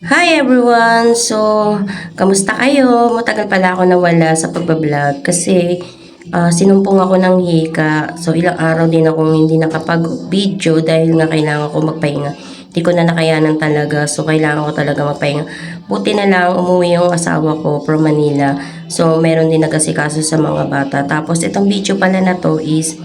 Hi everyone! So, kamusta kayo? Matagal pala ako nawala sa pagbablog kasi sinumpong ako ng hika. So, ilang araw din akong hindi nakapag-video dahil nga kailangan ko magpahinga. Hindi ko na nakayanan talaga. So, kailangan ko talaga magpahinga. Buti na lang umuwi yung asawa ko from Manila. So, meron din nag-asikaso sa mga bata. Tapos, itong video pala na to is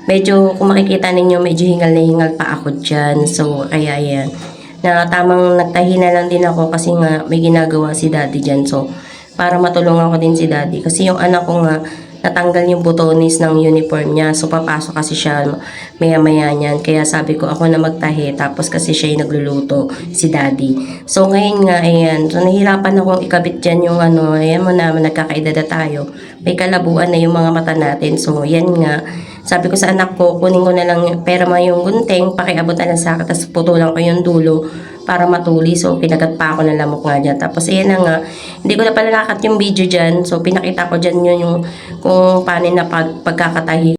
medyo, kung makikita ninyo, medyo hingal na hingal pa ako dyan. So, kaya yan na tamang nagtahi na lang din ako kasi nga may ginagawa si daddy dyan. So, para matulungan ko din si daddy. Kasi yung anak ko nga, natanggal yung butonis ng uniform niya. So, papasok kasi siya maya-maya niyan. Kaya sabi ko ako na magtahi. Tapos kasi siya yung nagluluto, si daddy. So, ngayon nga, ayan. So, nahirapan akong ikabit dyan yung ano. Ayan mo na, nagkakaedad na tayo. May kalabuan na yung mga mata natin. So, yan nga. Sabi ko sa anak ko, kunin ko na lang yung pera mo yung gunting, pakiabot na lang sa akin, tapos putulan ko yung dulo para matuli. So, pinagat pa ako ng lamok nga dyan. Tapos, ayan na nga. Hindi ko na pala nakat yung video dyan. So, pinakita ko dyan yun yung kung paano na pagkakatahi.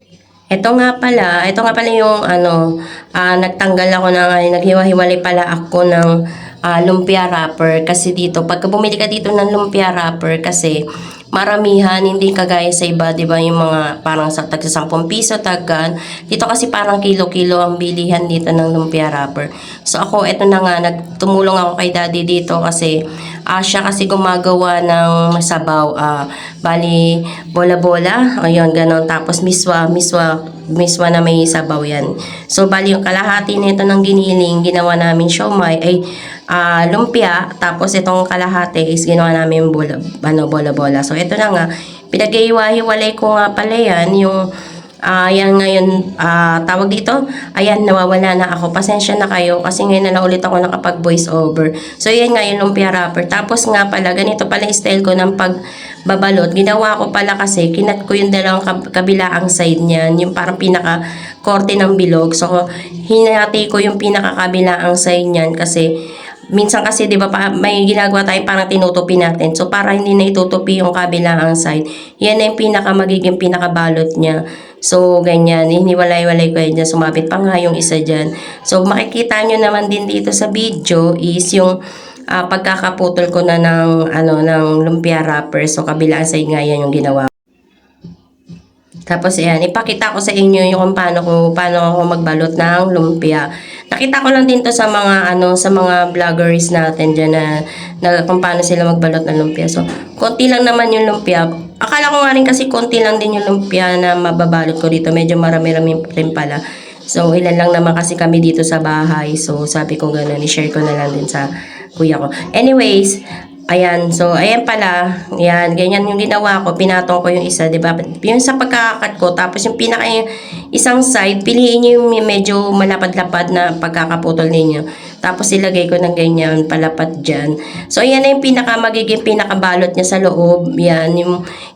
Ito nga pala yung ano, nagtanggal ako ng, naghiwa-hiwalay pala ako ng lumpia wrapper. Kasi dito, pagka bumili ka dito ng lumpia wrapper, kasi maramihan, hindi kagaya sa iba, di ba, yung mga parang sa tagsa 10 piso, tagan. Dito kasi parang kilo-kilo ang bilihan dito ng lumpia wrapper. So ako, eto na nga, tumulong ako kay daddy dito kasi siya kasi gumagawa ng sabaw. Bali, bola-bola, ayun, ganon. Tapos miswa na may sabaw yan. So, bali yung kalahati nito ng giniling, ginawa namin siomai, ay lumpia, tapos itong kalahati is ginawa namin bola-bola. So, ito na nga, pinag-iwa-hiwalay ko nga pala yan, yung yan ngayon, tawag dito, ayan, nawawala na ako. Pasensya na kayo kasi ngayon na ulit ako nakapag voice over. So, yan nga yung lumpia wrapper. Tapos nga pala, ganito pala style ko ng pagbabalot. Ginawa ko pala kasi, kinat ko yung dalawang kabilaang side niyan, yung parang pinaka-korte ng bilog. So, hinati ko yung pinaka-kabilaang side niyan kasi minsan kasi 'di ba may ginagawa tayong parang tinutupi natin. So para hindi na itutupi yung kabilang side, yan na yung magiging pinakabalot niya. So ganyan, hiniwalay-walay ko yan dyan. Sumabit pa nga yung isa dyan. So makikita nyo naman din dito sa video is yung pagkakaputol ko na ng ng lumpia wrapper. So kabilang side nga yan yung ginawa. Tapos ayan, ipakita ko sa inyo yung kung paano ako magbalot ng lumpia. Nakita ko lang din to sa mga sa mga vloggers natin diyan na kung paano sila magbalot ng lumpia. So, konti lang naman yung lumpia. Akala ko nga rin kasi konti lang din yung lumpia na mababalot ko dito. Medyo marami-rami rin pala. So, ilan lang naman kasi kami dito sa bahay. So, sabi ko gano'n, i-share ko na lang din sa kuya ko. Anyways, ayan, so ayan pala, yan, ganyan yung ginawa ko, pinatong ko yung isa, 'di ba? Yung sa pagkakakat ko, tapos yung pinaka isang side, piliin niyo yung medyo malapad-lapad na pagkakaputol ninyo. Tapos ilagay ko ng ganyan, palapad diyan. So ayan na yung magiging pinakabalot niya sa loob. Yan,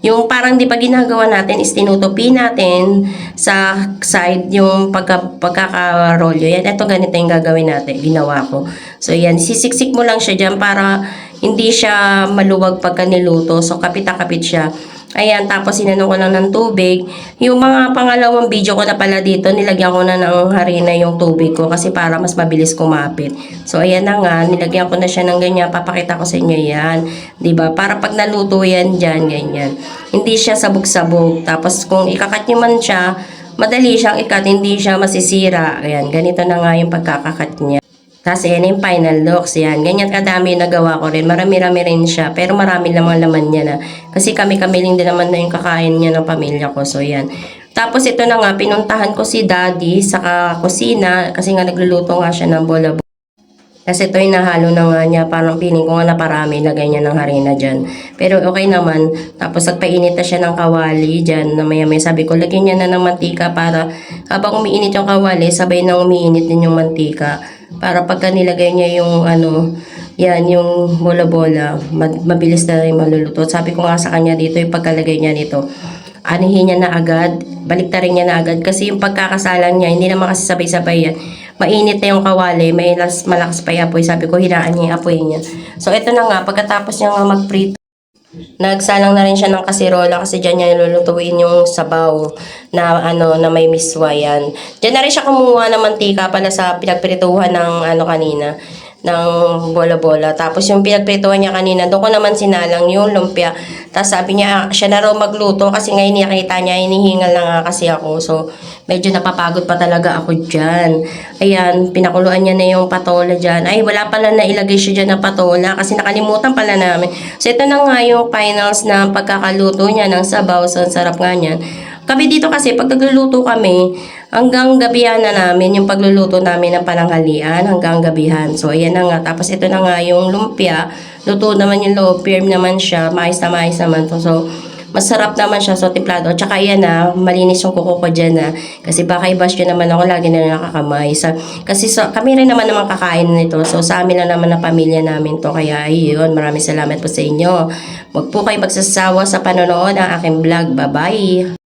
yung parang 'di ba ginagawa natin is tinutupi natin sa side yung pagkakarolyo. Yan, ito ganito yung gagawin natin, ginawa ko. So yan, sisiksik mo lang siya diyan para hindi siya maluwag pagka niluto. So, kapit-kapit siya. Ayan, tapos sinano ko lang ng tubig. Yung mga pangalawang video ko na pala dito, nilagyan ko na ng harina yung tubig ko kasi para mas mabilis kumapit. So, ayan na nga, nilagyan ko na siya ng ganyan. Papakita ko sa inyo yan. 'Di ba? Para pag naluto yan dyan, ganyan. Hindi siya sabog-sabog. Tapos, kung ikakat nyo man siya, madali siyang ikat, hindi siya masisira. Ayan, ganito na nga yung pagkakakat niya. Tapos, yan yung final looks. Yan. Ganyan kadami yung nagawa ko rin. Marami-rami rin siya. Pero marami lamang laman niya na. Kasi kami-kami din naman na yung kakain niya ng pamilya ko. So, yan. Tapos, ito na nga. Pinuntahan ko si daddy sa kusina. Kasi nga nagluluto nga siya ng bola. Kasi ito yung nahalo na nga niya. Parang piling ko nga na parami. Lagay niya ng harina dyan. Pero okay naman. Tapos, nagpainit na siya ng kawali dyan. Na maya-maya sabi ko, lagyan niya na ng mantika para habang umiinit yung kawali, sabay na umiinit din yung mantika. Para pagka nilagay niya yung yan, yung bola-bola, mabilis na rin maluluto. Sabi ko nga sa kanya dito, yung pagkalagay niya nito, anihin niya na agad, baliktarin niya na agad. Kasi yung pagkakasalang niya, hindi naman kasi sabay-sabay yan. Mainit na yung kawali, malakas pa yung apoy. Sabi ko, hinaan niya yung apoy niya. So, ito na nga, pagkatapos niya nga mag-prito, nagsalang na rin siya ng kasirola kasi dyan niya nilulutuin yung sabaw na na may miswa yan. Dyan na rin siya kumuha ng mantika pala sa pinagprituhan ng kanina ng bola-bola. Tapos yung pinagprituhan niya kanina, doon ko naman sinalang yung lumpia. Tapos sabi niya, siya na raw magluto kasi ngayon nakita niya, hinihingal na nga kasi ako. So, medyo napapagod pa talaga ako dyan. Ayan, pinakuluan niya na yung patola dyan. Ay, wala pala na ilagay siya dyan na patola kasi nakalimutan pala namin. So, ito na nga yung finals na pagkakaluto niya ng sabaw. So, ang sarap nga niyan. Kami dito kasi, pag nagluluto kami, hanggang gabihan na namin, yung pagluluto namin ng pananghalian, hanggang gabihan. So, ayan na nga. Tapos, ito na nga yung lumpia. Luto naman yung loob, firm naman siya. Mais naman to. So, masarap naman siya. So, timplado. Tsaka, ayan na, malinis yung kuko ko dyan na. Kasi baka i-bash yun naman ako, lagi na nakakamay. Kasi kami rin naman kakain nito. So, sa amin lang naman na pamilya namin to. Kaya, ayun, maraming salamat po sa inyo. Huwag po kayo magsasawa sa panonood ng aking vlog. Bye-bye!